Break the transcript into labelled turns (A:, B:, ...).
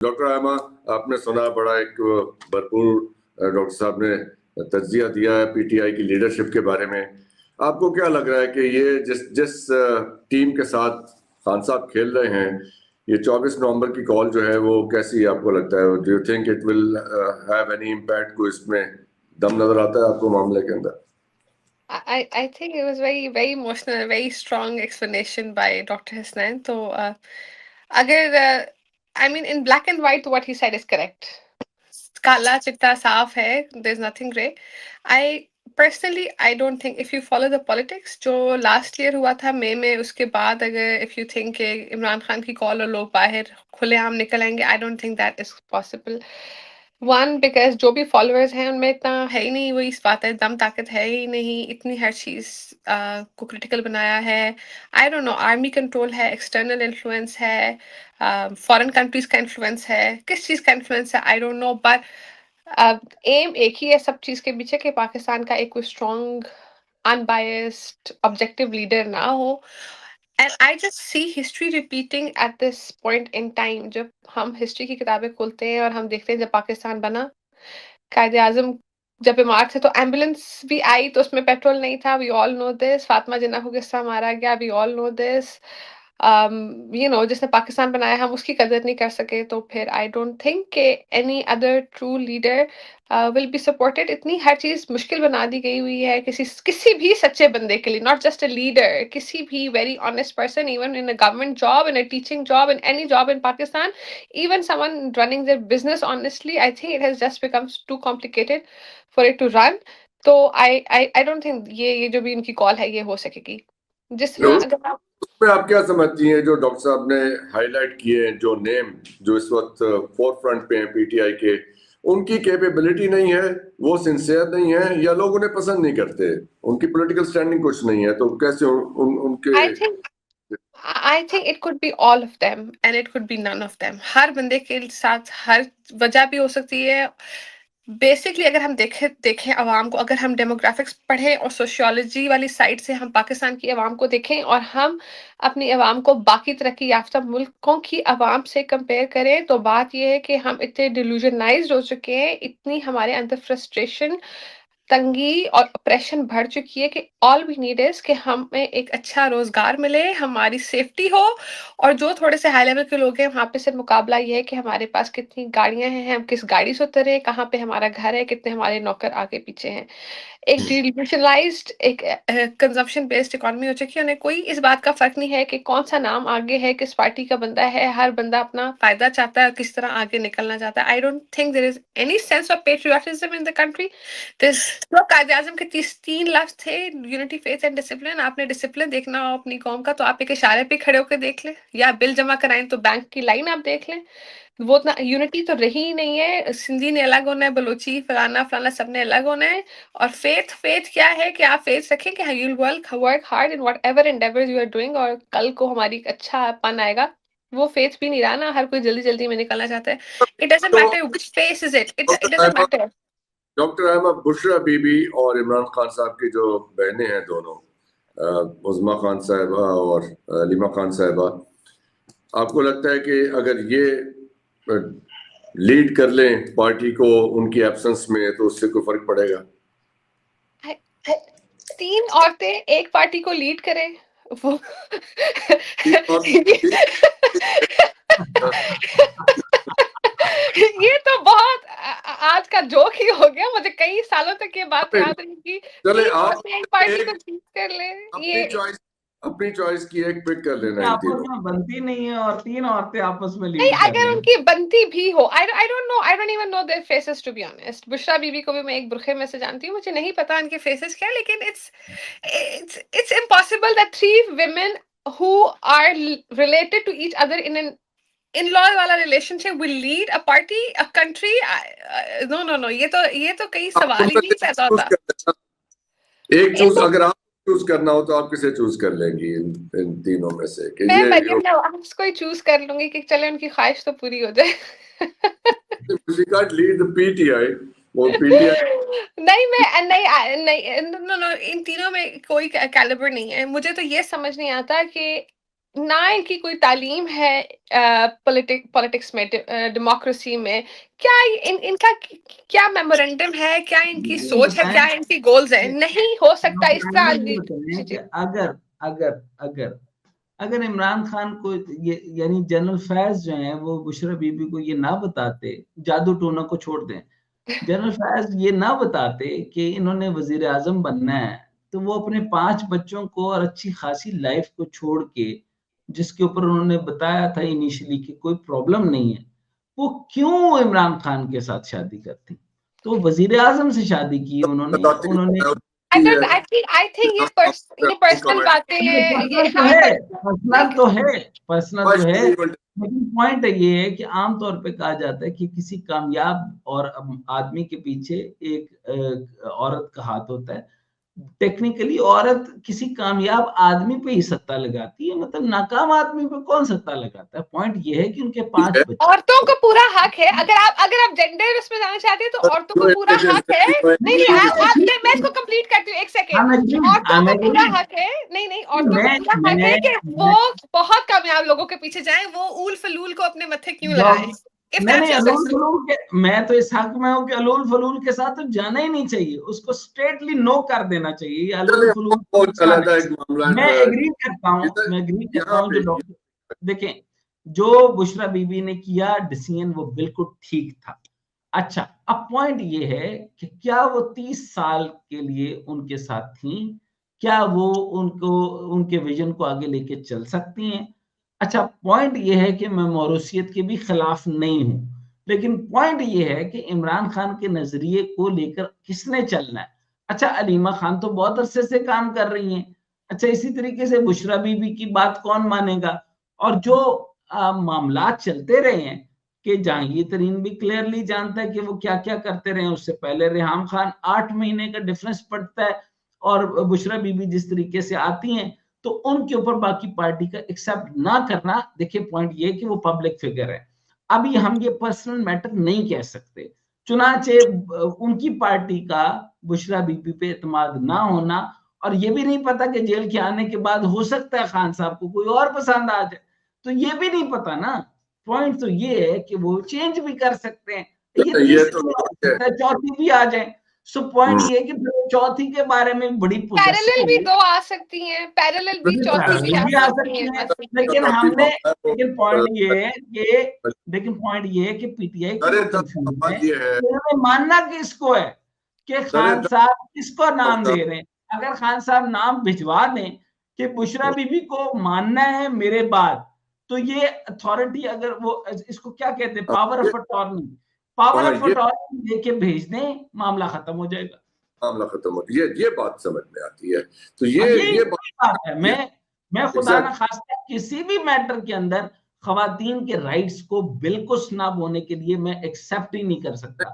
A: Doctor Aima, आपने सुना बड़ा एक भरपूर डॉक्टर साहब ने तज्जिया दिया है पीटीआई की लीडरशिप के बारे में। आपको क्या लग रहा है कि ये जिस जिस टीम के साथ खान साहब खेल रहे हैं, ये 24 नवंबर की कॉल जो है वो कैसी आपको लगता है? Do you think it will have any impact? को इसमें दम नजर आता है आपको मामले के अंदर?
B: I think it was very emotional, very strong explanation by Dr. Hasnain. So, अगर I mean in black and white what he said is correct. काला चिट्टा साफ है. There's nothing gray. I personally I don't think if you follow the politics जो last year हुआ था मई में, उसके बाद अगर if you think कि इमरान खान की कॉल और लोग बाहर खुलेआम निकल आएंगे, I don't think that is possible. One because जो भी फॉलोअर्स हैं उनमें इतना है ही नहीं, वही इस बात है, दम ताकत है ही नहीं, इतनी हर चीज को क्रिटिकल बनाया है. I don't know, army control है, एक्सटर्नल इन्फ्लुएंस है, फॉरेन कंट्रीज का इन्फ्लुएंस है, किस चीज का इन्फ्लुएंस है I don't know, but aim एक ही है सब चीज के पीछे कि पाकिस्तान का एक कोई स्ट्रॉन्ग अनबायस्ड ऑब्जेक्टिव लीडर ना हो. And I just see history repeating at this point in time. जब हम हिस्ट्री की किताबें खोलते हैं और हम देखते हैं जब पाकिस्तान बना, कायदे आजम जब बीमार थे तो एम्बुलेंस भी आई तो उसमें पेट्रोल नहीं था. We all know this. Fatima Jinnah को किस तरह मारा गया, वी ऑल नो दिस. जिसने पाकिस्तान बनाया हम उसकी कदर नहीं कर सके, तो फिर आई डोंट थिंक कि any other true leader will be supported. इतनी हर चीज मुश्किल बना दी गई हुई है किसी किसी भी सच्चे बंदे के लिए, नॉट जस्ट अ लीडर, किसी भी very honest person, even in a government job, in a teaching job, in any job in Pakistan, even someone running their business honestly, I think it has just become too complicated for it to run. तो I don't think ये जो भी इनकी call है ये हो सकेगी. जिस
A: तो
B: तरह अगर आप
A: उसमें आप क्या समझती हैं जो डॉक्टर साहब ने हाईलाइट किए हैं, जो नेम जो इस वक्त फोर फ्रंट पे हैं पीटीआई के, उनकी कैपेबिलिटी नहीं है, वो सिंसियर नहीं है, या लोग उन्हें पसंद नहीं करते, उनकी पॉलिटिकल स्टैंडिंग कुछ नहीं है, तो कैसे उनके?
B: I think it could be all of them and it could be none of them. हर बंदे के साथ हर वजह भी हो सकती है. बेसिकली अगर हम देखें अवाम को, अगर हम डेमोग्राफिक्स पढ़ें और सोशियोलॉजी वाली साइड से हम पाकिस्तान की अवाम को देखें और हम अपनी अवाम को बाकी तरक्की याफ्ता मुल्कों की अवाम से कंपेयर करें, तो बात यह है कि हम इतने डिल्यूजनाइज्ड हो चुके हैं, इतनी हमारे अंदर फ्रस्ट्रेशन, तंगी और ऑपरेशन बढ़ चुकी है कि ऑल वी नीड इज कि हमें एक अच्छा रोजगार मिले, हमारी सेफ्टी हो, और जो थोड़े से हाई लेवल के लोग हैं वहां पे सिर्फ मुकाबला ये है कि हमारे पास कितनी गाड़ियां हैं, हम किस गाड़ी से उतरे, कहाँ पे हमारा घर है, कितने हमारे नौकर आगे पीछे हैं. एक डिलिब्यूशनलाइज्ड एक कंजम्पशन बेस्ड इकोनॉमी हो चुकी है. उन्हें कोई इस बात का फर्क नहीं है कि कौन सा नाम आगे है, किस पार्टी का बंदा है, हर बंदा अपना फायदा चाहता है, किस तरह आगे निकलना चाहता है. I don't think there is any sense of patriotism in the country. This जो कायदे आजम के 3 लफ्ज थे, यूनिटी फेथ एंड डिसिप्लिन. आपने डिसिप्लिन देखना हो अपनी कौम का तो आप एक इशारे पे खड़े होकर देख लें, या बिल जमा कराएं तो बैंक की लाइन आप देख लें. वो उतना यूनिटी तो रही ही नहीं है. सिंधी ने अलग होना है, बलोची फलाना फलाना सब ने अलग होना है. और फेथ फेथ क्या है कि आप फेथ रखें कि you will work hard in whatever endeavours you are doing, और कल को हमारी अच्छा पन आएगा. वो फेथ भी नहीं रहा ना, हर कोई जल्दी जल्दी में निकलना चाहता है. इट डजंट
A: तो
B: matter which face is it, it doesn't matter.
A: Doctor Ahmed, Bushra Bibi और इमरान खान साहब की जो बहनें हैं दोनों, उज़मा खान साहिबा और अलीमा खान साहिबा, आपको लगता है कि अगर ये लीड कर लें पार्टी को उनकी एब्सेंस में, तो उससे कोई फर्क पड़ेगा?
B: 3 औरतें एक पार्टी को लीड करें, वो ये तो बहुत आज का जोक ही हो गया. मुझे कई सालों तक ये बात याद रहेगी.
A: चले
B: 3
A: आप
B: औरतें एक पार्टी को
A: एक
B: लीड कर ले. ये
A: अपनी चॉइस की एक पिक कर लेना इन
C: आपस
A: तीनों.
C: में बनती नहीं है और 3 औरतें आपस में
B: नहीं,
C: लीड कर
B: अगर
C: रही हैं.
B: उनकी बनती भी हो, I don't know, I don't even know their faces to be honest. Bushra Bibi को भी मैं एक बुरखे में से जानती हूँ, मुझे नहीं पता इनके फेसेस क्या है, लेकिन it's impossible that 3 women who are related to each other in an in-law वाला relationship will lead a party, a country. No, ये तो कई
A: आप
B: सवाल ही
A: उनमें
B: नहीं
A: से
B: पैदा
A: चूज
B: होता.
A: कर लेना. अगर आप चूज करना हो तो आप किसे चूज कर लेंगी इन तीनों में से? कि
B: मैं
A: ये
B: मरियम नवाज को ही चूज कर लूंगी कि चले उनकी ख्वाहिश तो पूरी हो जाए.
A: she can't lead the PTI. वो PTI
B: नहीं, मैं नहीं, नो नो, इन तीनों में कोई कैलिबर नहीं है. मुझे तो ये समझ नहीं आता कि ना इनकी कोई तालीम है पॉलिटिक्स में, डेमोक्रेसी में। क्या इनका क्या मेमोरेंडम है, क्या इनकी
C: ये
B: सोच है,
C: बताएं
B: क्या इनकी गोल्स है?
C: कि
B: नहीं हो सकता इसका
C: ये बताएं
B: जी
C: कि
B: जी।
C: अगर अगर अगर अगर इमरान खान को ये यानी जनरल फैज जो है वो बुशरा बीबी को ये ना बताते, जादू टोना को छोड़ दें, जनरल फैज ये ना बताते कि इन्होंने वजीर आजम बनना है, तो वो अपने 5 बच्चों को और अच्छी खासी लाइफ को छोड़ के, जिसके ऊपर उन्होंने बताया था इनिशियली कि कोई प्रॉब्लम नहीं है, वो क्यों इमरान खान के साथ शादी करती? तो वजीर आजम से शादी की उन्होंने
A: बताती
C: उन्होंने
B: आई थिंक ये पर्सनल बातें हैं ये।
C: पर्सनल तो
B: हाँ
C: है, पर्सनल तो है, पर्सनल तो है,
A: कमेंट।
C: लेकिन पॉइंट ये है कि आमतौर पे कहा जाता है कि किसी कामयाब और आदमी के पीछे एक औरत का हाथ होता है। टेक्निकली औरत किसी कामयाब आदमी पे ही सत्ता लगाती है, मतलब नाकाम आदमी पे कौन सत्ता लगाता है? पॉइंट ये है कि उनके 5 बच्चे।
B: औरतों को पूरा हक है। अगर आप जेंडर उसमें जाना चाहते हैं तो औरतों को पूरा हक है। नहीं नहीं, मैं इसको कंप्लीट करती हूँ, एक सेकेंड। औरतों को पूरा हक है, नहीं नहीं, औरतों को पूरा हक है कि वो बहुत कामयाब लोगों के पीछे जाएं। वो ऊल फलूल को अपने मत्थे क्यों लगाएं?
C: नहीं, अलूल फलूल के, मैं तो इस हक में हूँ कि अलूल फलूल के साथ तो जाना ही नहीं चाहिए, उसको स्ट्रेटली नो कर देना चाहिए। अलूल फलूल मैं एग्री करता हूँ, जो डॉक्टर देखें, जो बुशरा बीबी ने किया डिसीजन वो बिल्कुल ठीक था। अच्छा, अब पॉइंट ये है कि क्या वो 30 साल के लिए उनके साथ थी, क्या वो उनको उनके विजन को आगे लेके चल सकती हैं? अच्छा, पॉइंट ये है कि मैं मौरूसियत के भी खिलाफ नहीं हूं, लेकिन पॉइंट ये है कि इमरान खान के नजरिए को लेकर किसने चलना है? अच्छा, अलीमा खान तो बहुत अरसे से काम कर रही हैं। अच्छा, इसी तरीके से बुशरा बीबी की बात कौन मानेगा? और जो मामला चलते रहे हैं कि जहांगीर तरीन भी क्लियरली जानता है कि वो क्या क्या करते रहे। उससे पहले रेहाम खान 8 महीने का डिफरेंस पड़ता है, और बुशरा बीबी जिस तरीके से आती हैं, तो उनके ऊपर बाकी पार्टी का एक्सेप्ट ना करना, देखिए पॉइंट ये कि वो पब्लिक फिगर है। अभी हम ये पर्सनल मैटर नहीं कह सकते, चुनाचे उनकी पार्टी का बुशरा बीबी पे एतमाद ना होना, और ये भी नहीं पता कि जेल के आने के बाद हो सकता है खान साहब को कोई और पसंद आ जाए, तो ये भी नहीं पता ना। पॉइंट तो ये है कि वो चेंज भी कर सकते हैं, ये तीसरी भी आ सकता है, चौथी भी आ जाए। सो पॉइंट ये है कि चौथी के बारे में बड़ी
B: पैरेलल भी
C: पोजेसिव
B: 2 आ सकती हैं, पैरेलल भी चौथी भी आ सकती हैं।
C: लेकिन पॉइंट ये है कि पीटीआई की कंफ्यूजन है, उन्होंने मानना किसको है कि खान साहब किसको नाम दे रहे हैं। अगर खान साहब नाम भिजवा दें कि बुशरा बीबी को मानना है मेरे बाद, तो ये अथॉरिटी, अगर वो इसको क्या कहते हैं, power of attorney, power of attorney लेके भेज दें, मामला खत्म हो जाएगा,
A: मामला खत्म होती है। ये बात समझ में आती है। तो
C: ये बात है। मैं खुदा ना खास्ता किसी भी मैटर के अंदर खवातीन के राइट्स को बिल्कुल स्नब होने के लिए मैं एक्सेप्ट ही नहीं कर सकता।